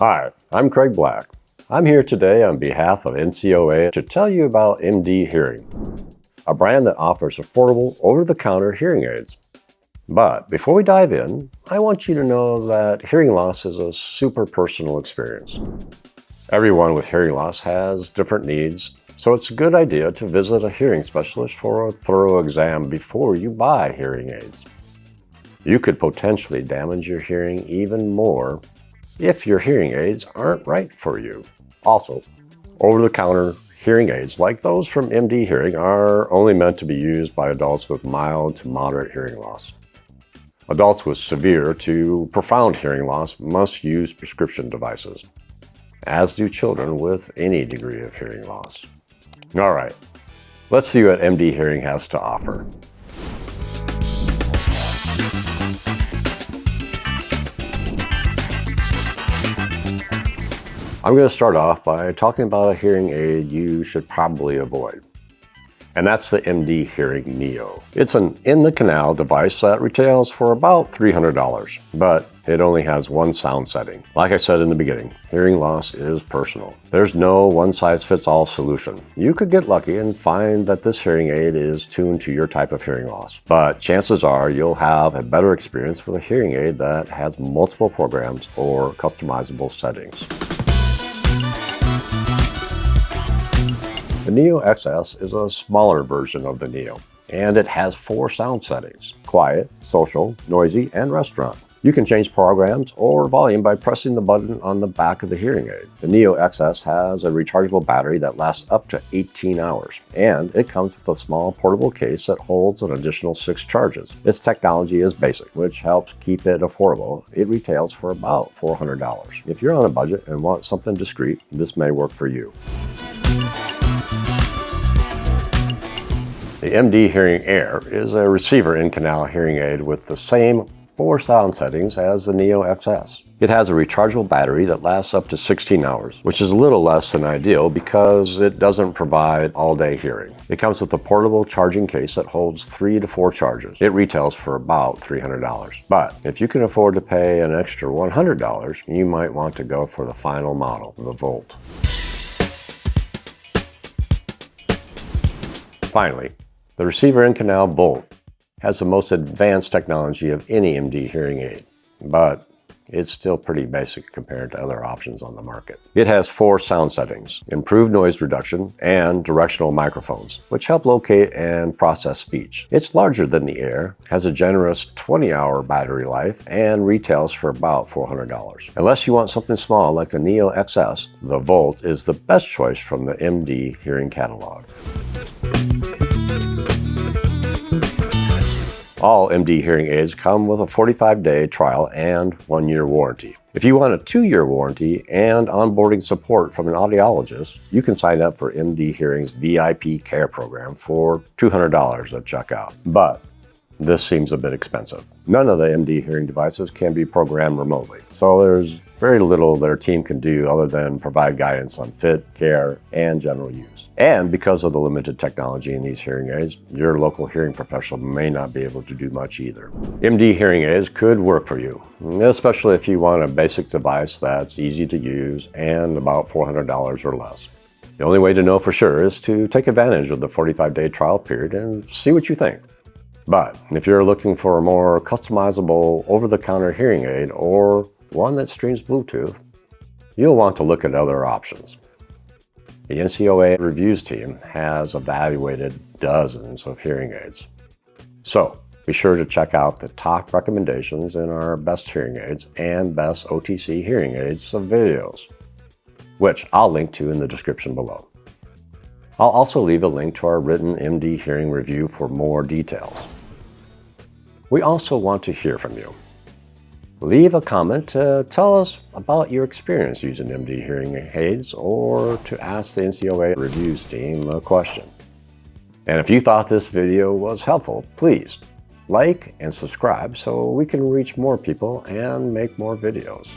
Hi, I'm Craig Black. I'm here today on behalf of NCOA to tell you about MDHearing, a brand that offers affordable, over-the-counter hearing aids. But before we dive in, I want you to know that hearing loss is a super personal experience. Everyone with hearing loss has different needs, so it's a good idea to visit a hearing specialist for a thorough exam before you buy hearing aids. You could potentially damage your hearing even more if your hearing aids aren't right for you. Also, over-the-counter hearing aids like those from MDHearing are only meant to be used by adults with mild to moderate hearing loss. Adults with severe to profound hearing loss must use prescription devices, as do children with any degree of hearing loss. All right, let's see what MDHearing has to offer. I'm going to start off by talking about a hearing aid you should probably avoid. And that's the MDHearing Neo. It's an in-the-canal device that retails for about $300, but it only has one sound setting. Like I said in the beginning, hearing loss is personal. There's no one-size-fits-all solution. You could get lucky and find that this hearing aid is tuned to your type of hearing loss, but chances are you'll have a better experience with a hearing aid that has multiple programs or customizable settings. The Neo XS is a smaller version of the Neo, and it has 4 sound settings: quiet, social, noisy, and restaurant. You can change programs or volume by pressing the button on the back of the hearing aid. The Neo XS has a rechargeable battery that lasts up to 18 hours, and it comes with a small portable case that holds an additional 6 charges. Its technology is basic, which helps keep it affordable. It retails for about $400. If you're on a budget and want something discreet, this may work for you. The MDHearing Air is a receiver in-canal hearing aid with the same 4 sound settings as the Neo XS. It has a rechargeable battery that lasts up to 16 hours, which is a little less than ideal because it doesn't provide all-day hearing. It comes with a portable charging case that holds 3 to 4 charges. It retails for about $300. But if you can afford to pay an extra $100, you might want to go for the final model, the Volt. Finally, the receiver in-canal Volt has the most advanced technology of any MDHearing aid, but it's still pretty basic compared to other options on the market. It has 4 sound settings: improved noise reduction and directional microphones, which help locate and process speech. It's larger than the Air, has a generous 20-hour battery life, and retails for about $400. Unless you want something small like the Neo XS, the Volt is the best choice from the MDHearing catalog. All MDHearing aids come with a 45-day trial and 1-year warranty. If you want a 2-year warranty and onboarding support from an audiologist, you can sign up for MDHearing's VIP Care program for $200 at checkout. But this seems a bit expensive. None of the MDHearing devices can be programmed remotely, so there's very little their team can do other than provide guidance on fit, care, and general use. And because of the limited technology in these hearing aids, your local hearing professional may not be able to do much either. MDHearing aids could work for you, especially if you want a basic device that's easy to use and about $400 or less. The only way to know for sure is to take advantage of the 45-day trial period and see what you think. But if you're looking for a more customizable over-the-counter hearing aid or one that streams Bluetooth, you'll want to look at other options. The NCOA reviews team has evaluated dozens of hearing aids. So be sure to check out the top recommendations in our best hearing aids and best OTC hearing aids of videos, which I'll link to in the description below. I'll also leave a link to our written MDHearing review for more details. We also want to hear from you. Leave a comment to tell us about your experience using MDHearing aids or to ask the NCOA reviews team a question. And if you thought this video was helpful, please like and subscribe so we can reach more people and make more videos.